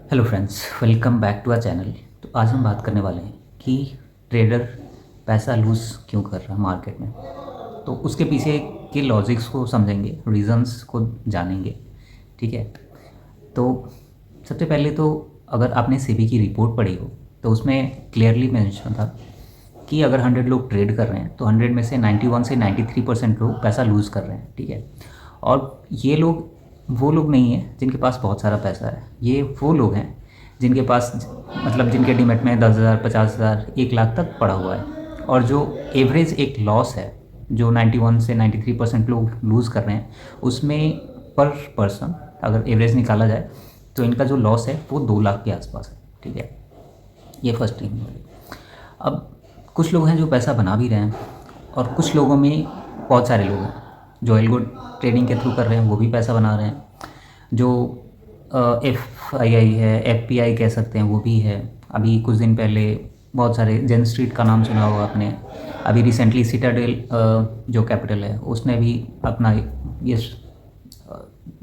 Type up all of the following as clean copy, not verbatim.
Hello friends, welcome back to our channel. तो आज हम बात करने वाले हैं कि ट्रेडर पैसा लूज़ क्यों कर रहा है मार्केट में। तो उसके पीछे के लॉजिक्स को समझेंगे, रीजंस को जानेंगे। ठीक है। तो सबसे पहले तो अगर आपने सेबी की रिपोर्ट पढ़ी हो तो उसमें क्लियरली मेंशन था कि अगर 100 लोग ट्रेड कर रहे हैं तो 100 में से 91 से 93% लोग पैसा लूज़ कर रहे हैं। ठीक है। और ये लोग वो लोग नहीं हैं जिनके पास बहुत सारा पैसा है, ये वो लोग हैं जिनके पास मतलब जिनके डीमैट में 10,000 50,000 1 लाख तक पड़ा हुआ है। और जो एवरेज एक लॉस है जो 91 से 93% लोग लूज़ कर रहे हैं उसमें पर पर्सन अगर एवरेज निकाला जाए तो इनका जो लॉस है वो 2 लाख के आसपास है। ठीक है। ये फर्स्ट थिंग। अब कुछ लोग हैं जो पैसा बना भी रहे हैं और कुछ लोगों में बहुत सारे लोग हैं जो एल्गो ट्रेडिंग के थ्रू कर रहे हैं, वो भी पैसा बना रहे हैं। जो FII है, FPI कह सकते हैं, वो भी है। अभी कुछ दिन पहले बहुत सारे जेन स्ट्रीट का नाम सुना होगा आपने। अभी रिसेंटली सिटाडेल जो कैपिटल है उसने भी अपना ये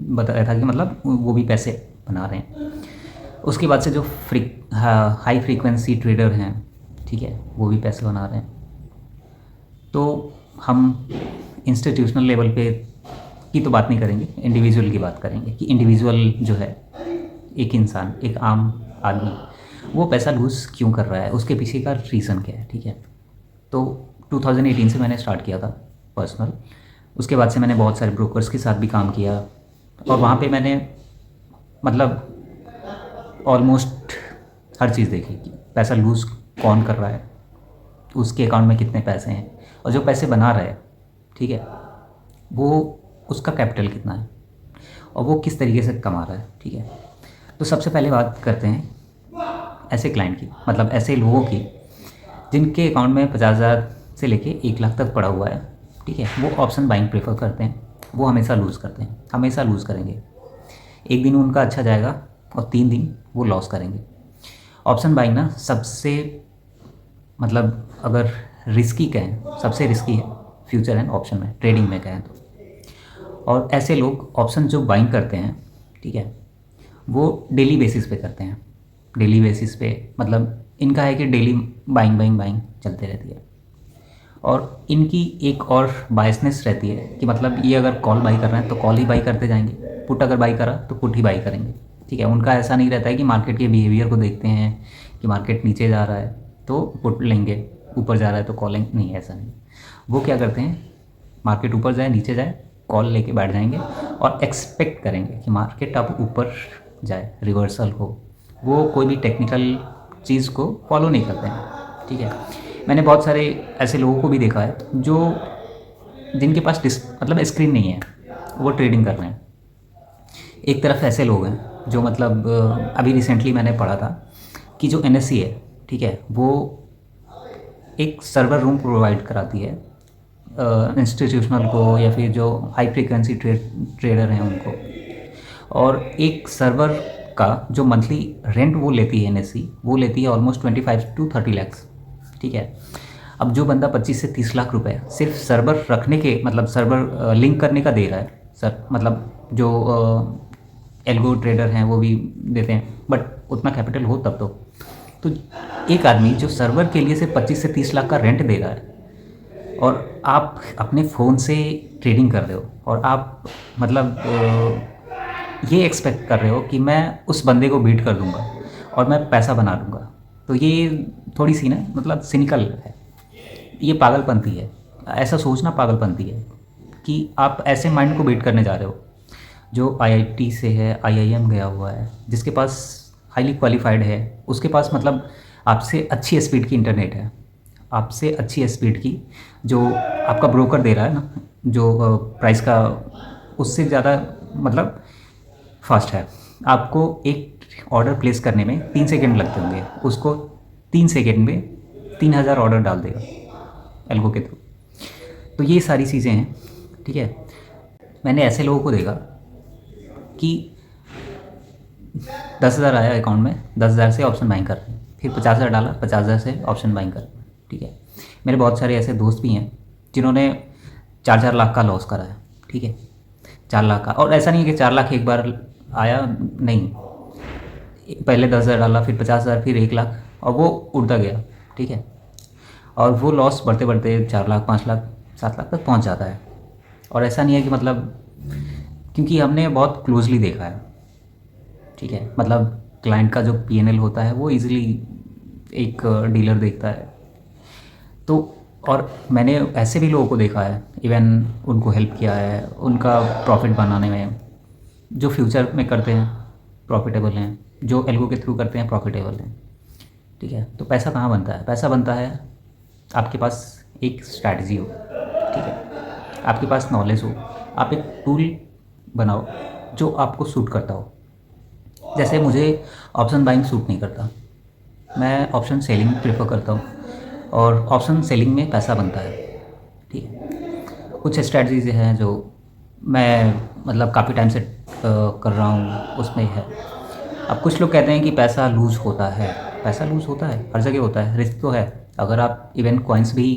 बताया था कि मतलब वो भी पैसे बना रहे हैं। उसके बाद से जो हाई फ्रीक्वेंसी ट्रेडर हैं, ठीक है, वो भी पैसे बना रहे हैं। तो हम इंस्टीट्यूशनल लेवल पे की तो बात नहीं करेंगे, इंडिविजुअल की बात करेंगे कि इंडिविजुअल जो है, एक इंसान, एक आम आदमी, वो पैसा लूज़ क्यों कर रहा है, उसके पीछे का रीज़न क्या है। ठीक है। तो 2018 से मैंने स्टार्ट किया था पर्सनल। उसके बाद से मैंने बहुत सारे ब्रोकर्स के साथ भी काम किया और वहाँ पे मैंने मतलब ऑलमोस्ट हर चीज़ देखी कि पैसा लूज़ कौन कर रहा है, उसके अकाउंट में कितने पैसे हैं, और जो पैसे बना रहा है, ठीक है, वो उसका कैपिटल कितना है और वो किस तरीके से कमा रहा है। ठीक है। तो सबसे पहले बात करते हैं ऐसे क्लाइंट की, मतलब ऐसे लोगों की जिनके अकाउंट में 50,000 से लेके 1 लाख तक पड़ा हुआ है। ठीक है। वो ऑप्शन बाइंग प्रेफर करते हैं, वो हमेशा लूज़ करते हैं, हमेशा लूज़ करेंगे। एक दिन उनका अच्छा जाएगा और 3 दिन वो लॉस करेंगे। ऑप्शन बाइंग ना सबसे मतलब अगर रिस्की कहें, सबसे रिस्की है फ्यूचर एंड ऑप्शन में, ट्रेडिंग में कहें तो। और ऐसे लोग ऑप्शन जो बाइंग करते हैं, ठीक है, वो डेली बेसिस पे करते हैं। डेली बेसिस पे मतलब इनका है कि डेली बाइंग बाइंग बाइंग चलते रहती है। और इनकी एक और बायसनेस रहती है कि मतलब ये अगर कॉल बाई कर रहे हैं तो कॉल ही बाई करते जाएंगे, पुट अगर बाई करा तो पुट ही बाई करेंगे। ठीक है। उनका ऐसा नहीं रहता है कि मार्केट के बिहेवियर को देखते हैं कि मार्केट नीचे जा रहा है तो पुट लेंगे, ऊपर जा रहा है तो कॉल लेंगे, नहीं, ऐसा नहीं। वो क्या करते हैं, मार्केट ऊपर जाए नीचे जाए कॉल लेके बैठ जाएंगे और एक्सपेक्ट करेंगे कि मार्केट अब ऊपर जाए, रिवर्सल हो। वो कोई भी टेक्निकल चीज़ को फॉलो नहीं करते हैं। ठीक है। मैंने बहुत सारे ऐसे लोगों को भी देखा है जो जिनके पास मतलब स्क्रीन नहीं है, वो ट्रेडिंग कर रहे हैं। एक तरफ ऐसे लोग हैं जो मतलब अभी रिसेंटली मैंने पढ़ा था कि जो NSE है, ठीक है, वो एक सर्वर रूम प्रोवाइड कराती है इंस्टीट्यूशनल को या फिर जो हाई फ्रीक्वेंसी ट्रेडर हैं उनको। और एक सर्वर का जो मंथली रेंट वो लेती है NSE, वो लेती है ऑलमोस्ट 25 to 30 लैक्स। ठीक है। अब जो बंदा 25 से 30 लाख रुपए सिर्फ सर्वर रखने के मतलब सर्वर लिंक करने का दे रहा है, सर मतलब जो एल्गो ट्रेडर हैं वो भी देते हैं, बट उतना कैपिटल हो तब तो एक आदमी जो सर्वर के लिए सिर्फ 25 से 30 लाख का रेंट दे रहा है और आप अपने फ़ोन से ट्रेडिंग कर रहे हो और आप मतलब ये एक्सपेक्ट कर रहे हो कि मैं उस बंदे को बीट कर दूंगा और मैं पैसा बना लूँगा। तो ये थोड़ी सी ना मतलब सिनिकल है, ये पागलपंती है। ऐसा सोचना पागलपंती है कि आप ऐसे माइंड को बीट करने जा रहे हो जो IIT से है, IIM गया हुआ है, जिसके पास हाईली क्वालिफाइड है, उसके पास मतलब आपसे अच्छी स्पीड की इंटरनेट है, आपसे अच्छी स्पीड की जो आपका ब्रोकर दे रहा है ना, जो प्राइस का उससे ज़्यादा मतलब फास्ट है। आपको एक ऑर्डर प्लेस करने में 3 सेकेंड लगते होंगे, उसको 3 सेकेंड में 3,000 ऑर्डर डाल देगा एल्गो के थ्रू। तो ये सारी चीज़ें हैं। ठीक है। मैंने ऐसे लोगों को देखा कि 10,000 आया अकाउंट में, 10,000 से ऑप्शन बाइंग कर रहे हैं, फिर 50,000 डाला, 50,000 से ऑप्शन बाइंग कर रहे हैं। ठीक है। मेरे बहुत सारे ऐसे दोस्त भी हैं जिन्होंने 4-4 लाख का लॉस करा है। ठीक है। 4 लाख का, और ऐसा नहीं है कि 4 लाख एक बार आया, नहीं, पहले 10,000 डाला, फिर 50,000, फिर 1 लाख, और वो उड़ता गया, ठीक है। और वो लॉस बढ़ते बढ़ते 4 लाख, 5 लाख, 7 लाख तक पहुंच जाता है। और ऐसा नहीं है कि मतलब, क्योंकि हमने बहुत क्लोजली देखा है, ठीक है। मतलब क्लाइंट का जो पीएनएल होता है वो इजीली एक डीलर देखता है। तो और मैंने ऐसे भी लोगों को देखा है, इवन उनको हेल्प किया है उनका प्रॉफिट बनाने में, जो फ्यूचर में करते हैं प्रॉफिटेबल हैं, जो एल्गो के थ्रू करते हैं प्रॉफिटेबल हैं, ठीक है। तो पैसा कहाँ बनता है? पैसा बनता है आपके पास एक स्ट्रैटेजी हो, ठीक है, आपके पास नॉलेज हो, आप एक टूल बनाओ जो आपको सूट करता हो। जैसे मुझे ऑप्शन बाइंग सूट नहीं करता, मैं ऑप्शन सेलिंग प्रेफर करता हूँ, और ऑप्शन सेलिंग में पैसा बनता है, ठीक है। कुछ स्ट्रैटेजीज हैं जो मैं मतलब काफ़ी टाइम से कर रहा हूँ, उसमें है। अब कुछ लोग कहते हैं कि पैसा लूज़ होता है, पैसा लूज़ होता है, हर जगह होता है, रिस्क तो है। अगर आप इवन कॉइन्स भी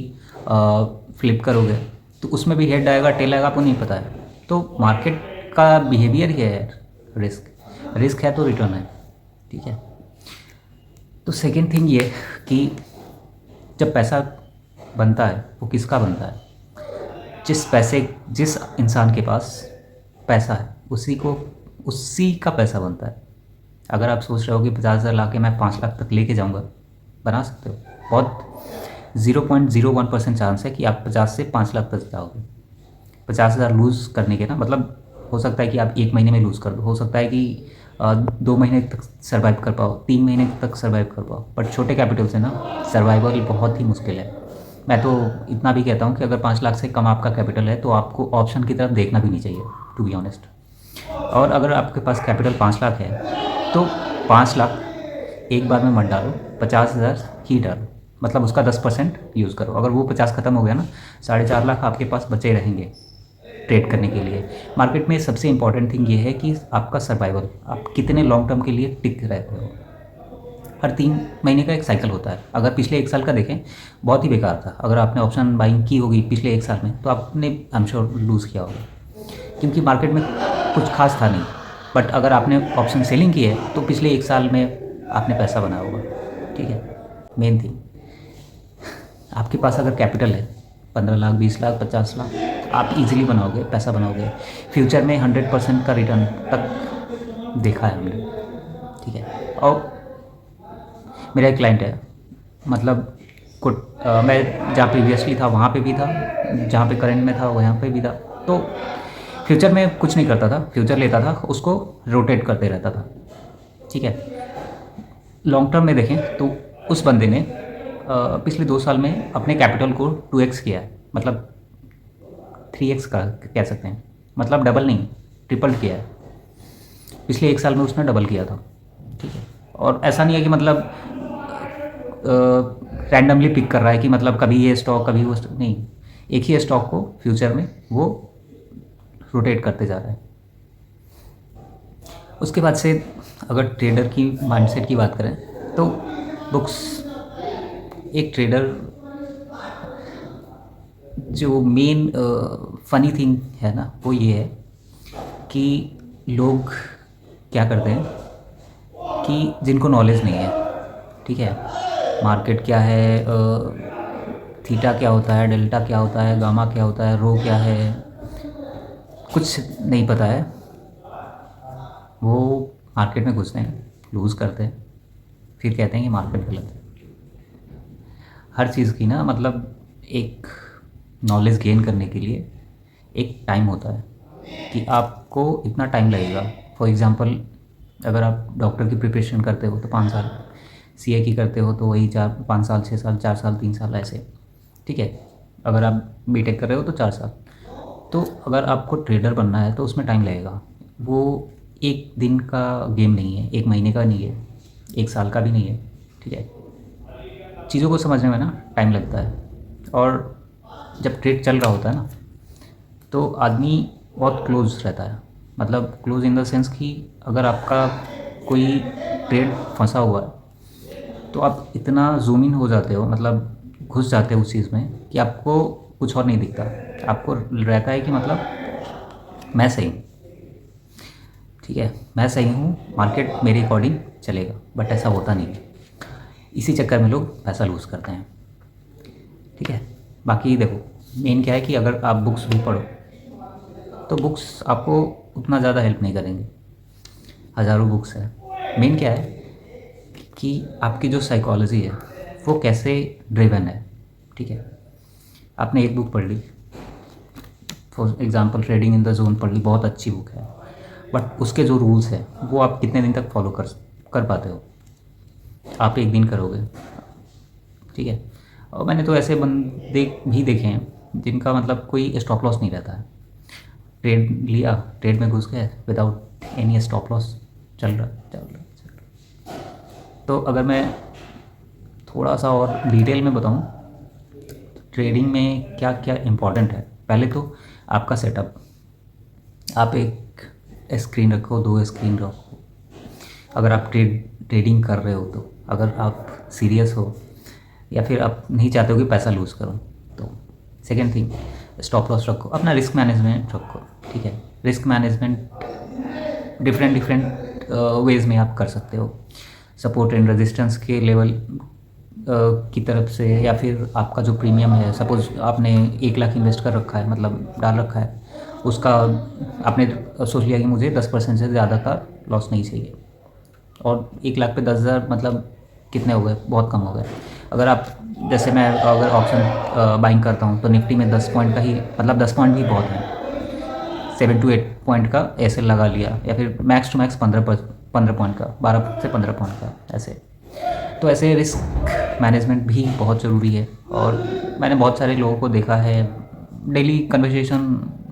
फ्लिप करोगे तो उसमें भी हेड आएगा टेल आएगा, आपको नहीं पता है। तो मार्केट का बिहेवियर ही है रिस्क, रिस्क है तो रिटर्न है, ठीक है। तो सेकेंड थिंग ये कि जब पैसा बनता है वो किसका बनता है? जिस इंसान के पास पैसा है उसी का पैसा बनता है। अगर आप सोच रहे हो कि 50,000 ला के मैं 5 लाख तक लेके जाऊंगा, बना सकते हो। बहुत 0.01% चांस है कि आप 50 से 5 लाख तक जाओगे। 50,000 लूज़ करने के ना, मतलब हो सकता है कि आप 1 महीने में लूज़ कर दो, हो सकता है कि 2 महीने तक सर्वाइव कर पाओ, 3 महीने तक सर्वाइव कर पाओ, बट छोटे कैपिटल से ना सर्वाइवल बहुत ही मुश्किल है। मैं तो इतना भी कहता हूँ कि अगर 5 लाख से कम आपका कैपिटल है तो आपको ऑप्शन की तरफ देखना भी नहीं चाहिए, टू बी ऑनेस्ट। और अगर आपके पास कैपिटल 5 लाख है तो 5 लाख एक बार में मत डालो, 50,000 ही डालो, मतलब उसका 10% यूज़ करो। अगर वो 50 ख़त्म हो गया ना, 4.5 लाख आपके पास बचे रहेंगे ट्रेड करने के लिए। मार्केट में सबसे इंपॉर्टेंट थिंग ये है कि आपका सर्वाइवल, आप कितने लॉन्ग टर्म के लिए टिक रहते हो। हर 3 महीने का एक साइकिल होता है। अगर पिछले 1 साल का देखें, बहुत ही बेकार था। अगर आपने ऑप्शन बाइंग की होगी पिछले 1 साल में तो आपने आई एम श्योर लूज़ किया होगा, क्योंकि मार्केट में कुछ खास था नहीं। बट अगर आपने ऑप्शन सेलिंग की है तो पिछले 1 साल में आपने पैसा बनाया होगा, ठीक है। मेन थिंग, आपके पास अगर कैपिटल है 15 लाख, 20 लाख, 50 लाख, तो आप इजीली बनाओगे, पैसा बनाओगे। फ्यूचर में 100% का रिटर्न तक देखा है हमने, ठीक है। और मेरा एक क्लाइंट है, मतलब मैं जहाँ प्रीवियसली था वहाँ पे भी था, जहाँ पे करंट में था वहाँ पे भी था। तो फ्यूचर में कुछ नहीं करता था, फ्यूचर लेता था, उसको रोटेट करते रहता था, ठीक है। लॉन्ग टर्म में देखें तो उस बंदे ने पिछले 2 साल में अपने कैपिटल को 2x किया है, मतलब 3x का कह सकते हैं, मतलब डबल नहीं, ट्रिपल किया है। पिछले 1 साल में उसने डबल किया था, ठीक है। और ऐसा नहीं है कि मतलब रैंडमली पिक कर रहा है कि मतलब कभी ये स्टॉक कभी वो स्टॉक, नहीं, एक ही स्टॉक को फ्यूचर में वो रोटेट करते जा रहा है। उसके बाद से अगर ट्रेडर की माइंडसेट की बात करें तो बुक्स, एक ट्रेडर जो मेन फनी थिंग है ना वो ये है कि लोग क्या करते हैं कि जिनको नॉलेज नहीं है, ठीक है, मार्केट क्या है, थीटा क्या होता है, डेल्टा क्या होता है, गामा क्या होता है, रो क्या है, कुछ नहीं पता है, वो मार्केट में घुसते हैं, लूज़ करते हैं, फिर कहते हैं कि मार्केट गलत है। हर चीज़ की ना मतलब एक नॉलेज गेन करने के लिए एक टाइम होता है कि आपको इतना टाइम लगेगा। फॉर एग्ज़ाम्पल, अगर आप डॉक्टर की प्रिपरेशन करते हो तो 5 साल, सीए की करते हो तो वही 4-5 साल, 6 साल, 4 साल, 3 साल ऐसे, ठीक है। अगर आप बीटेक कर रहे हो तो 4 साल। तो अगर आपको ट्रेडर बनना है तो उसमें टाइम लगेगा। वो एक दिन का गेम नहीं है, 1 महीने का नहीं है, 1 साल का भी नहीं है, ठीक है। चीज़ों को समझने में ना टाइम लगता है। और जब ट्रेड चल रहा होता है ना तो आदमी बहुत क्लोज रहता है, मतलब क्लोज इन द सेंस कि अगर आपका कोई ट्रेड फंसा हुआ है तो आप इतना जूम इन हो जाते हो, मतलब घुस जाते हो उस चीज़ में कि आपको कुछ और नहीं दिखता। आपको रहता है कि मतलब मैं सही हूँ, ठीक है, मैं सही हूँ, मार्केट मेरे अकॉर्डिंग चलेगा, बट ऐसा होता नहीं है। इसी चक्कर में लोग पैसा लूज़ करते हैं। ठीक है, बाकी देखो मेन क्या है कि अगर आप बुक्स भी पढ़ो तो बुक्स आपको उतना ज़्यादा हेल्प नहीं करेंगे। हज़ारों बुक्स है, मेन क्या है कि आपकी जो साइकोलॉजी है वो कैसे ड्रिवन है। ठीक है, आपने एक बुक पढ़ ली, for example trading in the zone पढ़ ली, बहुत अच्छी बुक है, बट उसके जो रूल्स हैं वो आप कितने दिन तक फॉलो कर पाते हो? आप एक दिन करोगे। ठीक है, और मैंने तो ऐसे बंदे भी देखे हैं जिनका मतलब कोई स्टॉप लॉस नहीं रहता है। ट्रेड लिया, ट्रेड में घुस गए विदाउट एनी स्टॉप लॉस, चल रहा चल रहा चल रहा। तो अगर मैं थोड़ा सा और डिटेल में बताऊं, ट्रेडिंग में क्या क्या इम्पोर्टेंट है। पहले तो आपका सेटअप, आप एक स्क्रीन रखो, दो स्क्रीन रखो। अगर आप ट्रेडिंग कर रहे हो तो, अगर आप सीरियस हो या फिर आप नहीं चाहते हो कि पैसा लूज़ करो, तो सेकेंड थिंग, स्टॉप लॉस रखो, अपना रिस्क मैनेजमेंट रखो। ठीक है, risk management different different ways में आप कर सकते हो। सपोर्ट एंड रेजिस्टेंस के लेवल की तरफ से, या फिर आपका जो प्रीमियम है, सपोज़ आपने 1 लाख इन्वेस्ट कर रखा है, मतलब डाल रखा है, उसका आपने सोच लिया कि मुझे 10% से ज़्यादा का लॉस नहीं चाहिए, और 1 लाख पे 10,000 मतलब कितने हो गए? बहुत कम हो गए। अगर आप, जैसे मैं अगर ऑप्शन बाइंग करता हूँ तो निफ्टी में 10 पॉइंट का ही, मतलब 10 पॉइंट भी बहुत है, 7 to 8 पॉइंट का एसएल लगा लिया, या फिर मैक्स टू मैक्स 15 पॉइंट का, 12 से 15 पॉइंट का ऐसे। तो ऐसे रिस्क मैनेजमेंट भी बहुत ज़रूरी है। और मैंने बहुत सारे लोगों को देखा है, डेली कन्वर्सेशन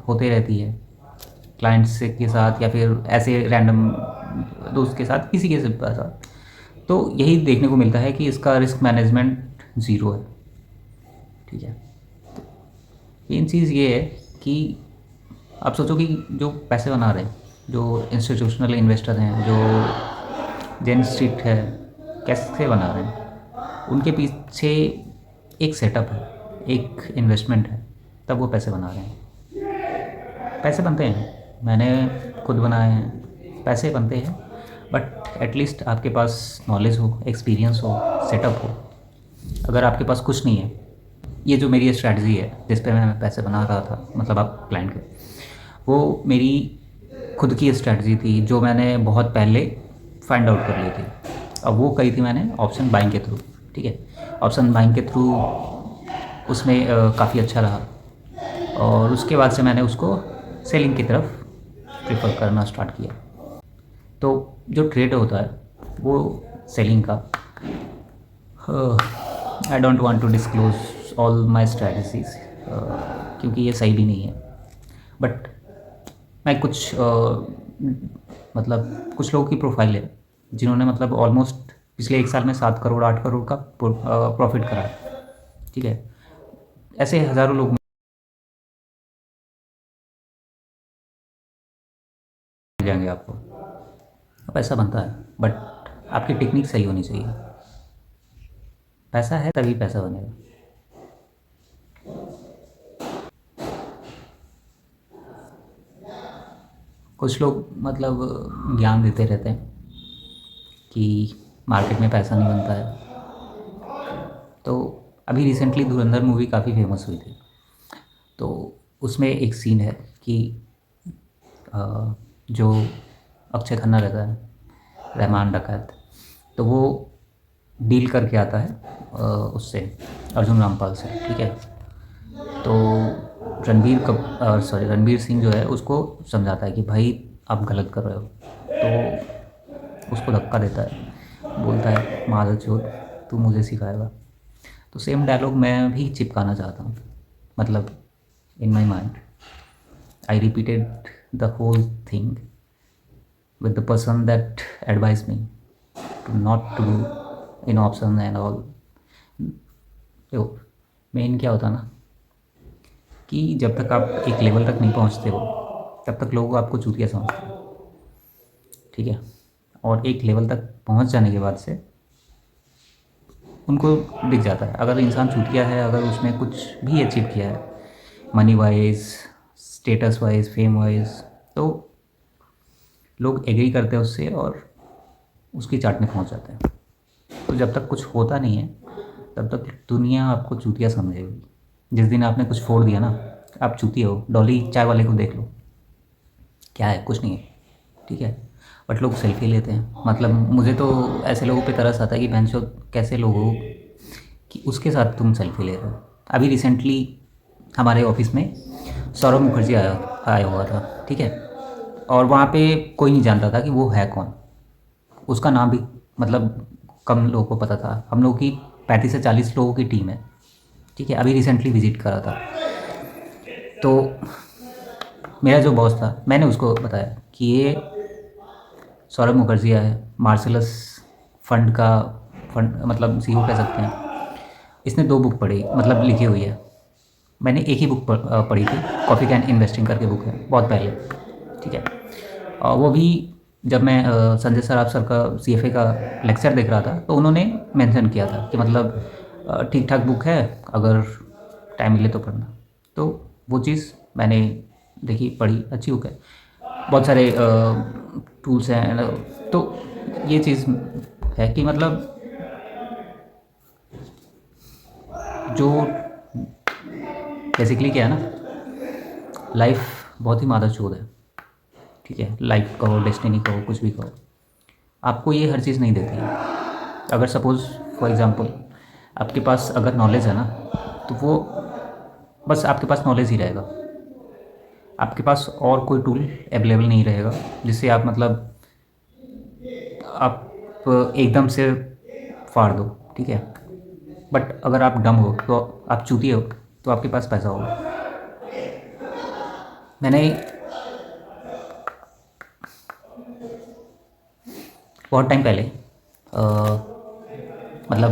होते रहती है क्लाइंट्स से के साथ, या फिर ऐसे रैंडम दोस्त के साथ, किसी के साथ, तो यही देखने को मिलता है कि इसका रिस्क मैनेजमेंट ज़ीरो है। ठीक है, मेन चीज़ ये है कि आप सोचो कि जो पैसे बना रहे हैं, जो इंस्टीट्यूशनल इन्वेस्टर हैं, जो जेन स्ट्रीट है, कैसे बना रहे हैं? उनके पीछे एक सेटअप है, एक इन्वेस्टमेंट है, तब वो पैसे बना रहे हैं। पैसे बनते हैं, मैंने खुद बनाए हैं, पैसे बनते हैं, बट एटलीस्ट आपके पास नॉलेज हो, एक्सपीरियंस हो, सेटअप हो। अगर आपके पास कुछ नहीं है, ये जो मेरी स्ट्रैटेजी है जिस पे मैं पैसे बना रहा था, मतलब आप क्लाइंट के, वो मेरी खुद की स्ट्रैटेजी थी जो मैंने बहुत पहले फाइंड आउट कर ली थी। अब वो करी थी मैंने ऑप्शन बाइंग के थ्रू। ठीक है, ऑप्शन बाइंग के थ्रू उसमें काफ़ी अच्छा रहा, और उसके बाद से मैंने उसको सेलिंग की तरफ प्रेफर करना स्टार्ट किया। तो जो ट्रेड होता है वो सेलिंग का, I don't want to disclose all my strategies, क्योंकि ये सही भी नहीं है, बट मैं कुछ मतलब कुछ लोगों की प्रोफाइल है जिन्होंने मतलब ऑलमोस्ट पिछले 1 साल में 7 करोड़ 8 करोड़ का प्रॉफिट करा है। ठीक है, ऐसे हज़ारों लोग मिल जाएंगे आपको। पैसा बनता है, बट आपकी टेक्निक सही होनी चाहिए। पैसा है तभी पैसा बनेगा। कुछ लोग मतलब ज्ञान देते रहते हैं कि मार्केट में पैसा नहीं बनता है। तो अभी रिसेंटली धुरंधर मूवी काफ़ी फेमस हुई थी, तो उसमें एक सीन है कि जो अक्षय खन्ना रहता है, रहमान डकैत, तो वो डील करके आता है उससे, अर्जुन रामपाल से। ठीक है, तो रणबीर सिंह जो है उसको समझाता है कि भाई आप गलत कर रहे हो, तो उसको धक्का देता है, बोलता है मादर चोद, तू मुझे सिखाएगा। तो सेम डायलॉग मैं भी चिपकाना चाहता हूँ, मतलब in my mind I repeated the whole thing with the person that advised me to not to do in options and all। तो मेन क्या होता ना कि जब तक आप एक लेवल तक नहीं पहुंचते हो तब तक लोग आपको चूतिया समझते हैं। ठीक है, और एक लेवल तक पहुंच जाने के बाद से उनको दिख जाता है, अगर इंसान चूतिया है, अगर उसने कुछ भी अचीव किया है money wise, status wise, fame wise, तो लोग एग्री करते हैं उससे और उसकी चाटने पहुंच जाते हैं। तो जब तक कुछ होता नहीं है तब तक दुनिया आपको चूतिया समझेगी। जिस दिन आपने कुछ फोड़ दिया ना, आप चूतिया हो। डॉली चाय वाले को देख लो, क्या है, कुछ नहीं है, ठीक है। बट लोग सेल्फी लेते हैं। मतलब मुझे तो ऐसे लोगों पे तरस आता है कि बहनचोद कैसे लोग हो कि उसके साथ तुम सेल्फी ले रहे हो। अभी रिसेंटली हमारे ऑफिस में सौरभ मुखर्जी आया आया हुआ था, ठीक है। और वहाँ पे कोई नहीं जानता था कि वो है कौन। उसका नाम भी मतलब कम लोगों को पता था। हम लोग की 35 से 40 लोगों की टीम है, ठीक है। अभी रिसेंटली विजिट करा था। तो मेरा जो बॉस था, मैंने उसको बताया कि ये सौरभ मुखर्जी है, मार्सलस फंड का फंड मतलब सीईओ कह सकते हैं। इसने 2 बुक पढ़ी, मतलब लिखी हुई है। मैंने एक ही बुक पढ़ी थी, कॉफ़ी कैन इन्वेस्टिंग करके बुक है, बहुत पहले, ठीक है। और वो भी जब मैं संजय सराफ सर का सीएफए का लेक्चर देख रहा था तो उन्होंने मेंशन किया था कि मतलब ठीक ठाक बुक है, अगर टाइम मिले तो पढ़ना। तो वो चीज़ मैंने देखी, पढ़ी, अच्छी बुक है। बहुत सारे टूल्स हैं। तो ये चीज़ है कि मतलब जो बेसिकली क्या है ना, लाइफ बहुत ही मादरचोद है, ठीक है। लाइफ कहो, डेस्टिनी कहो, कुछ भी कहो, आपको ये हर चीज़ नहीं देती है। अगर सपोज़ फॉर एग्ज़ाम्पल आपके पास अगर नॉलेज है ना, तो वो बस आपके पास नॉलेज ही रहेगा। आपके पास और कोई टूल अवेलेबल नहीं रहेगा जिससे आप मतलब आप एकदम से फाड़ दो, ठीक है। बट अगर आप डम हो, तो आप चूतिए हो, तो आपके पास पैसा होगा। मैंने बहुत टाइम पहले मतलब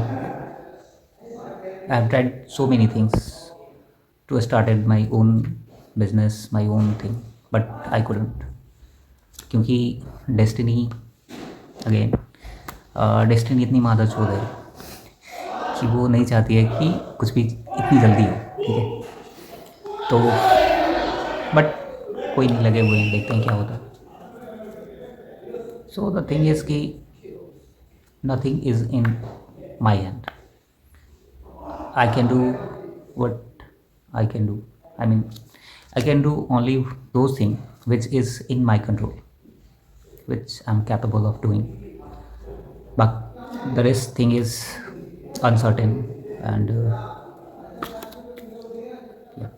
I have tried so many things to started my own business, my own thing, but I couldn't, क्योंकि डेस्टिनी अगेन डेस्टिनी इतनी मादर चौध है कि वो नहीं चाहती है कि कुछ भी इतनी जल्दी हो, ठीक है। तो बट कोई नहीं, लगे हुए हैं, देखते हैं क्या होता है। सो द थिंग इज़ कि nothing is in my hand. I can do what I can do. I mean, I can do only those things which is in my control, which I'm capable of doing. But the rest thing is uncertain, and yeah.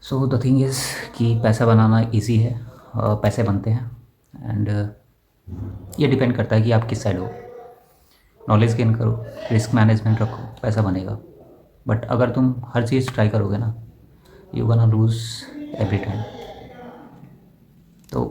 So the thing is कि पैसा बनाना easy है, पैसे बनते हैं, and ये depend करता है कि आप किस साइड हो। नॉलेज गेन करो, रिस्क मैनेजमेंट रखो, पैसा बनेगा। बट अगर तुम हर चीज़ ट्राई करोगे ना, you gonna lose every time. तो